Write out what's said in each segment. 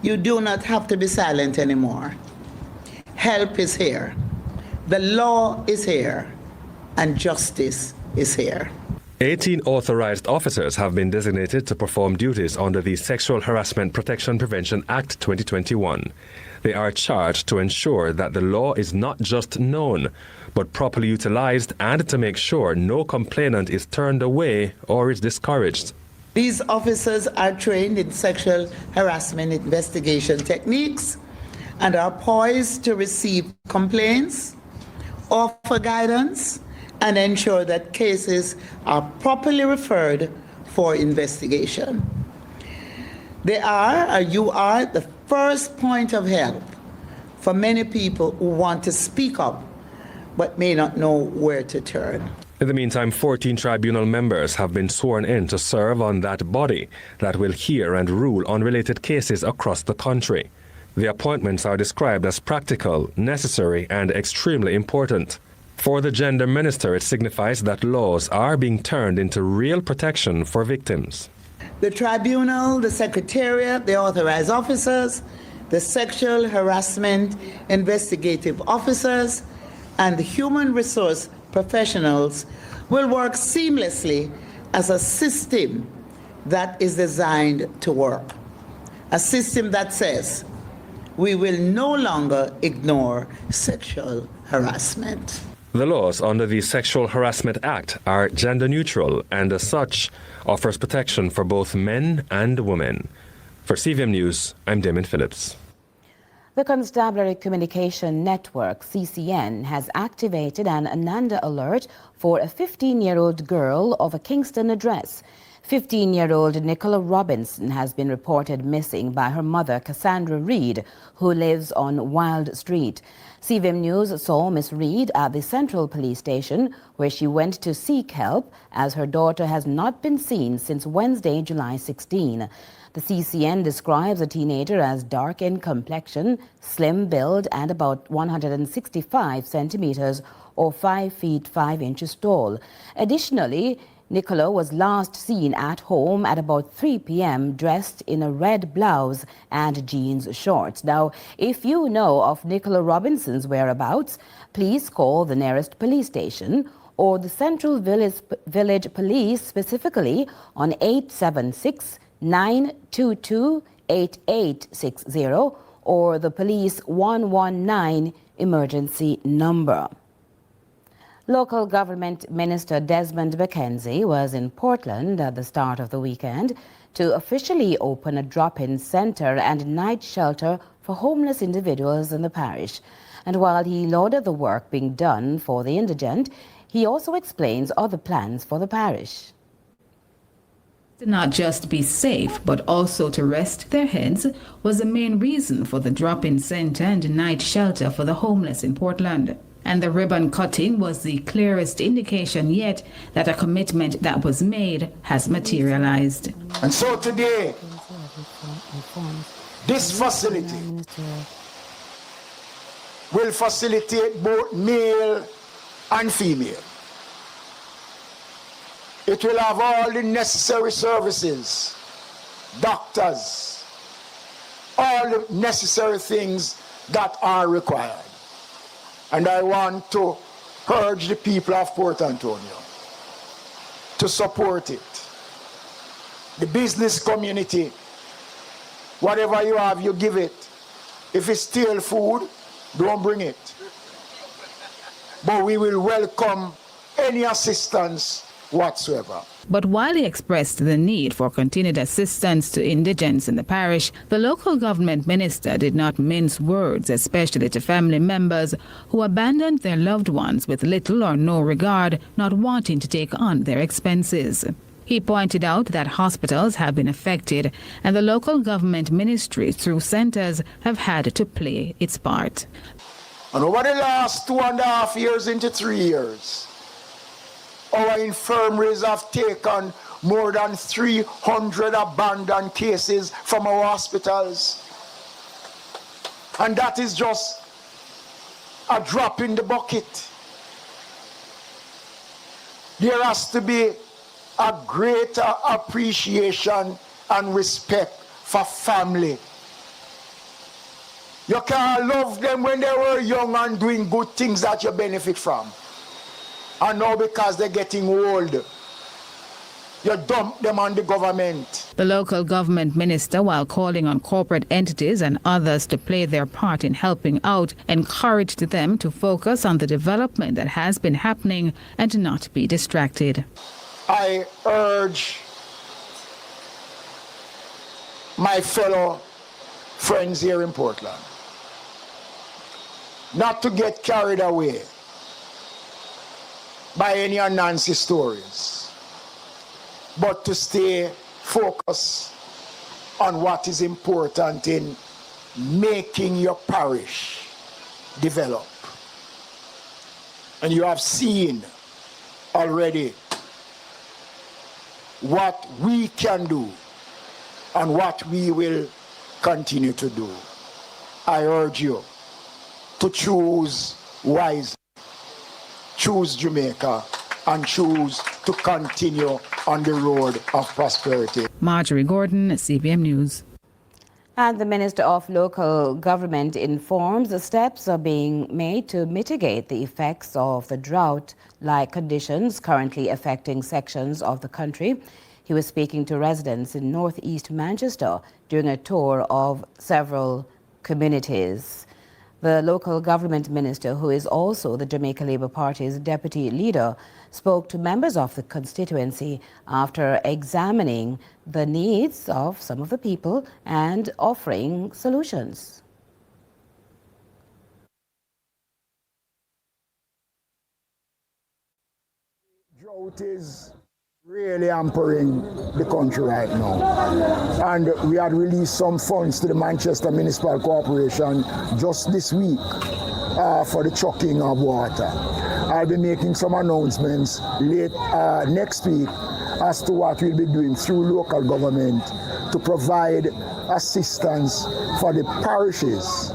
You do not have to be silent anymore. Help is here. The law is here. And justice is here. 18 authorized officers have been designated to perform duties under the Sexual Harassment Protection Prevention Act 2021. They are charged to ensure that the law is not just known, but properly utilized, and to make sure no complainant is turned away or is discouraged. These officers are trained in sexual harassment investigation techniques and are poised to receive complaints, offer guidance, and ensure that cases are properly referred for investigation. You are the first point of help for many people who want to speak up but may not know where to turn. In the meantime, 14 tribunal members have been sworn in to serve on that body that will hear and rule on related cases across the country. The appointments are described as practical, necessary, and extremely important. For the gender minister, it signifies that laws are being turned into real protection for victims. The tribunal, the secretariat, the authorized officers, the sexual harassment investigative officers, and the human resource professionals will work seamlessly as a system that is designed to work. A system that says we will no longer ignore sexual harassment. The laws under the Sexual Harassment Act are gender neutral and as such offers protection for both men and women. For CVM News, I'm Damon Phillips. The Constabulary Communication Network, CCN, has activated an Ananda alert for a 15-year-old girl of a Kingston address. 15-year-old Nicola Robinson has been reported missing by her mother, Cassandra Reed, who lives on Wild Street. CVM News saw Miss Reed at the Central Police Station, where she went to seek help, as her daughter has not been seen since Wednesday, July 16. The CCN describes the teenager as dark in complexion, slim build, and about 165 centimeters or 5 feet 5 inches tall. Additionally, Nicola was last seen at home at about 3 p.m. dressed in a red blouse and jeans shorts. Now, if you know of Nicola Robinson's whereabouts, please call the nearest police station or the Central Village Police, specifically on 876-922-8860 or the police 119 emergency number. Local Government Minister Desmond McKenzie was in Portland at the start of the weekend to officially open a drop-in centre and night shelter for homeless individuals in the parish. And while he lauded the work being done for the indigent, he also explains other plans for the parish. To not just be safe, but also to rest their heads was the main reason for the drop-in centre and night shelter for the homeless in Portland. And the ribbon cutting was the clearest indication yet that a commitment that was made has materialized. And so today, this facility will facilitate both male and female. It will have all the necessary services, doctors, all the necessary things that are required. And I want to urge the people of Port Antonio to support it. The business community, whatever you have, you give it. If it's stale food, don't bring it. But we will welcome any assistance whatsoever. But while he expressed the need for continued assistance to indigents in the parish, the local government minister did not mince words, especially to family members who abandoned their loved ones with little or no regard, not wanting to take on their expenses. He pointed out that hospitals have been affected and the local government ministry through centres have had to play its part. And over the last 2.5 years into 3 years, our infirmaries have taken more than 300 abandoned cases from our hospitals. And that is just a drop in the bucket. There has to be a greater appreciation and respect for family You can't love them when they were young and doing good things that you benefit from. And now because they're getting old, you dump them on the government. The local government minister, while calling on corporate entities and others to play their part in helping out, encouraged them to focus on the development that has been happening and to not be distracted. I urge my fellow friends here in Portland not to get carried away by any Nancy stories, but to stay focused on what is important in making your parish develop. And you have seen already what we can do and what we will continue to do. I urge you to choose wisely, choose Jamaica, and choose to continue on the road of prosperity. Marjorie Gordon, CBM News. And the Minister of Local Government informs the steps are being made to mitigate the effects of the drought-like conditions currently affecting sections of the country. He was speaking to residents in northeast Manchester during a tour of several communities. The local government minister, who is also the Jamaica Labour Party's deputy leader, spoke to members of the constituency after examining the needs of some of the people and offering solutions. Drought is really hampering the country right now. And we had released some funds to the Manchester Municipal Corporation just this week for the trucking of water. I'll be making some announcements late next week as to what we'll be doing through local government to provide assistance for the parishes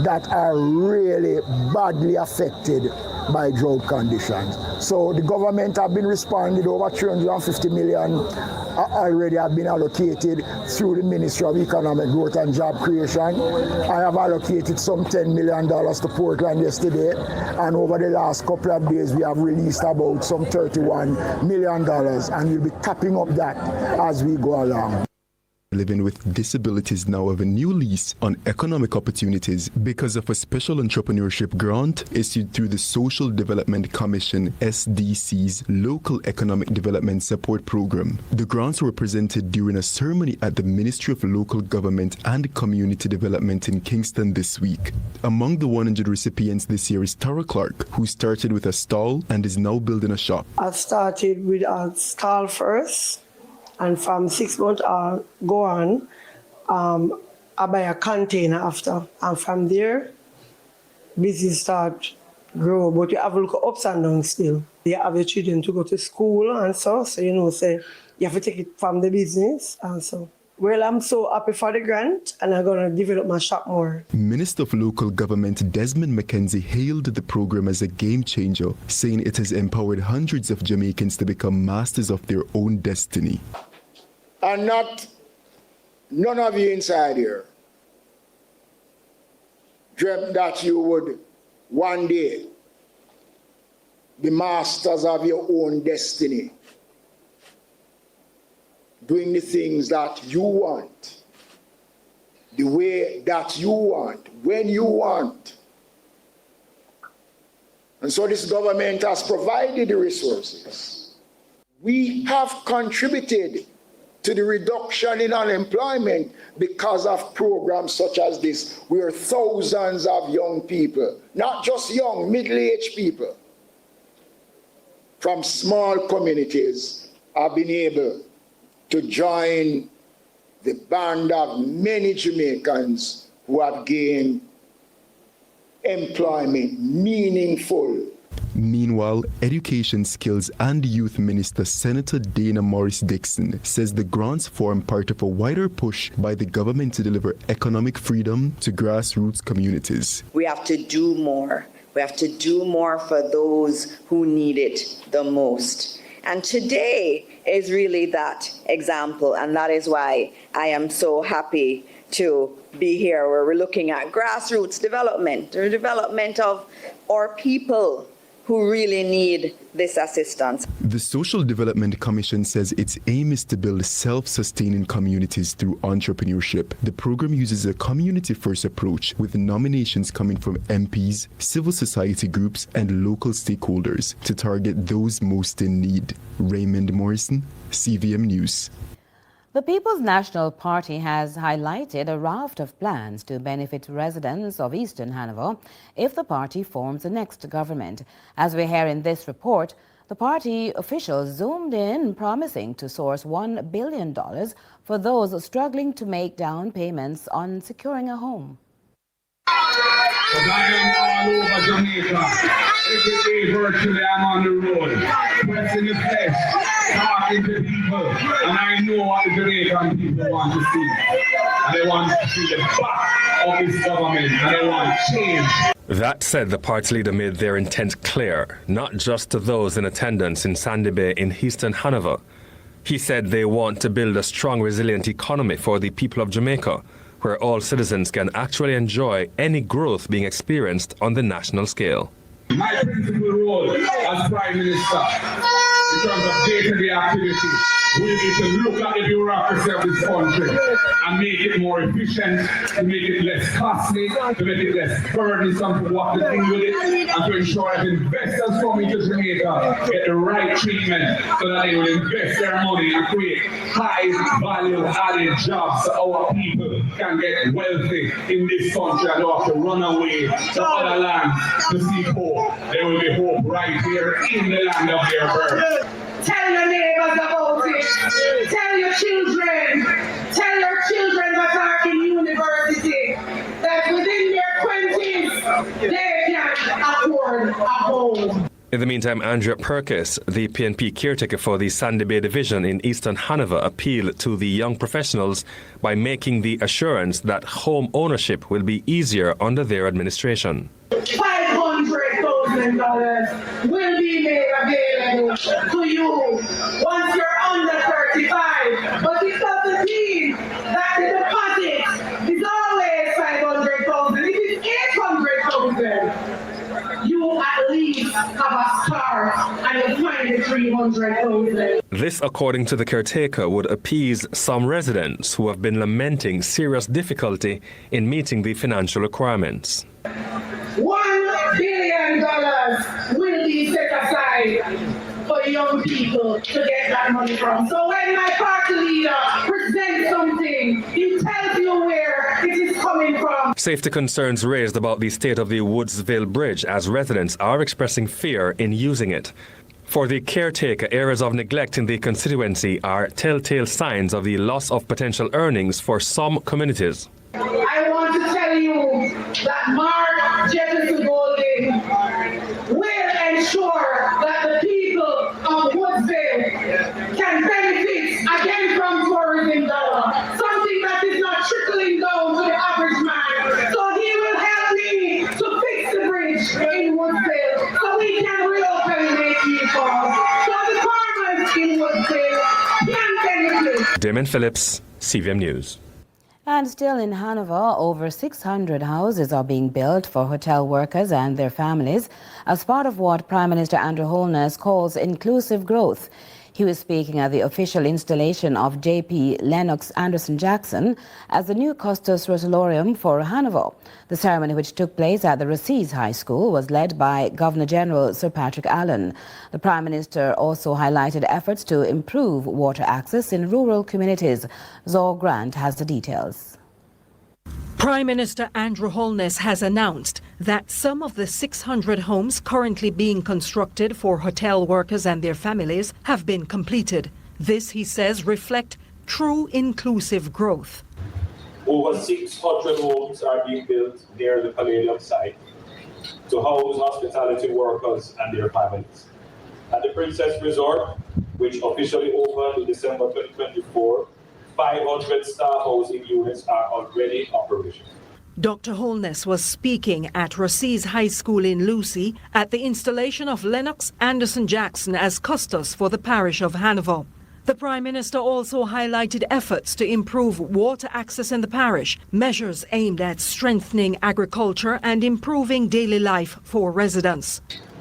that are really badly affected by drought conditions. So the government have been responding. Over 350 million already have been allocated through the Ministry of Economic Growth and Job Creation. I have allocated some $10 million to Portland yesterday, and over the last couple of days we have released about some $31 million, and we'll be tapping up that as we go along. Living with disabilities now have a new lease on economic opportunities because of a special entrepreneurship grant issued through the Social Development Commission SDC's Local Economic Development Support Program. The grants were presented during a ceremony at the Ministry of Local Government and Community Development in Kingston this week. Among the 100 recipients this year is Tara Clark, who started with a stall and is now building a shop. I started with a stall first. And from 6 months go on, I buy a container after. And from there, business start grow. But you have to look ups and downs still. You have your children to go to school and so say you have to take it from the business and so. Well, I'm so happy for the grant, and I'm going to develop my shop more. Minister of Local Government Desmond McKenzie hailed the program as a game changer, saying it has empowered hundreds of Jamaicans to become masters of their own destiny. And none of you inside here dreamt that you would one day be masters of your own destiny, doing the things that you want, the way that you want, when you want. And so this government has provided the resources. We have contributed to the reduction in unemployment because of programs such as this, where thousands of young people, not just young, middle-aged people, from small communities have been able to join the band of many Jamaicans who have gained employment, meaningful. Meanwhile, Education, Skills and Youth Minister Senator Dana Morris-Dixon says the grants form part of a wider push by the government to deliver economic freedom to grassroots communities. We have to do more. We have to do more for those who need it the most. And today is really that example, and that is why I am so happy to be here, where we're looking at grassroots development, or development of our people who really need this assistance. The Social Development Commission says its aim is to build self-sustaining communities through entrepreneurship. The program uses a community-first approach with nominations coming from MPs, civil society groups, and local stakeholders to target those most in need. Raymond Morrison, CVM News. The People's National Party has highlighted a raft of plans to benefit residents of Eastern Hanover if the party forms the next government. As we hear in this report, the party officials zoomed in, promising to source $1 billion for those struggling to make down payments on securing a home. I am all over Jamaica. Every day virtually I'm on the road, pressing the flesh, talking to people, and I know what the Jamaican people want to see. And they want to see the back of this government, and they want change. That said, the party leader made their intent clear, not just to those in attendance in Sandy Bay in Eastern Hanover. He said they want to build a strong, resilient economy for the people of Jamaica, where all citizens can actually enjoy any growth being experienced on the national scale. My principal role as Prime Minister in terms of day-to-day activities will be to look at the bureaucracy of this country and make it more efficient, to make it less costly, to make it less burdensome for what to do with it, and to ensure that investors coming to Jamaica get the right treatment so that they will invest their money and create high-value added jobs so our people can get wealthy in this country and don't have to run away to other lands to seek hope. There will be hope right here in the land of their birth. Tell your neighbors about it. Tell your children that are in university that within their 20s they can afford a home. In the meantime, Andrea Perkis, the PNP caretaker for the Sandy Bay division in Eastern Hanover, appealed to the young professionals by making the assurance that home ownership will be easier under their administration. $500,000 will be made available to you once you're under 35. But it doesn't mean that the deposit is always 500,000. If it's 800,000, you at least have a start and you'll find the 300,000. This, according to the caretaker, would appease some residents who have been lamenting serious difficulty in meeting the financial requirements. $1 billion will be set aside for young people to get that money from. So when my party leader presents something, he tells you where it is coming from. Safety concerns raised about the state of the Woodsville Bridge as residents are expressing fear in using it. For the caretaker, areas of neglect in the constituency are telltale signs of the loss of potential earnings for some communities. I want to tell you that Mark Jefferson Golding will ensure that the people of Woodsville can benefit again from tourism dollar, something that is not trickling down to the average man. So he will help me to fix the bridge in Woodsville so we can reopen the people. So the farmers in Woodsville can benefit. Damon Phillips, CVM News. And still in Hanover, over 600 houses are being built for hotel workers and their families as part of what Prime Minister Andrew Holness calls inclusive growth. He was speaking at the official installation of JP Lennox Anderson Jackson as the new Custos Rotularium for Hanover. The ceremony, which took place at the Racines High School, was led by Governor General Sir Patrick Allen. The Prime Minister also highlighted efforts to improve water access in rural communities. Zor Grant has the details. Prime Minister Andrew Holness has announced that some of the 600 homes currently being constructed for hotel workers and their families have been completed. This, he says, reflect true inclusive growth. Over 600 homes are being built near the Palladium site to house hospitality workers and their families. At the Princess Resort, which officially opened in December 2024, 500 staff housing units are already operational. Dr. Holness was speaking at Racines High School in Lucy at the installation of Lennox Anderson Jackson as custos for the parish of Hanover. The Prime Minister also highlighted efforts to improve water access in the parish, measures aimed at strengthening agriculture and improving daily life for residents.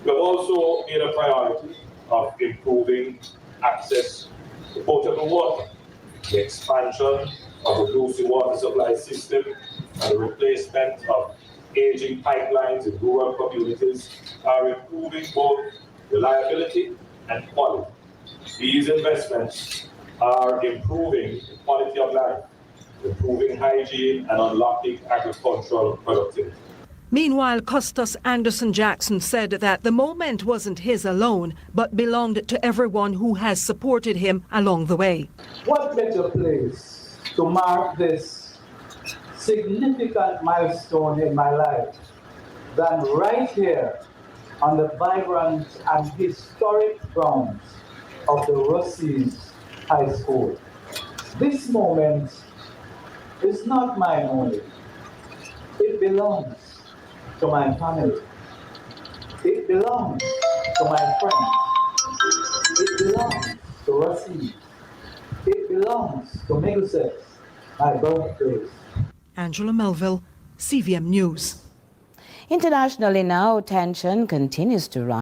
We have also made a priority of improving access to potable water. The expansion of the Lucy water supply system and the replacement of aging pipelines in rural communities are improving both reliability and quality. These investments are improving the quality of life, improving hygiene and unlocking agricultural productivity. Meanwhile, Custis Anderson Jackson said that the moment wasn't his alone, but belonged to everyone who has supported him along the way. What better place to mark this significant milestone in my life than right here on the vibrant and historic grounds of the Russies High School. This moment is not mine only. It belongs to my family. It belongs to my friends. It belongs to Russies. It belongs to Middlesex, my birthplace. Angela Melville, CVM News. Internationally now, tension continues to rise.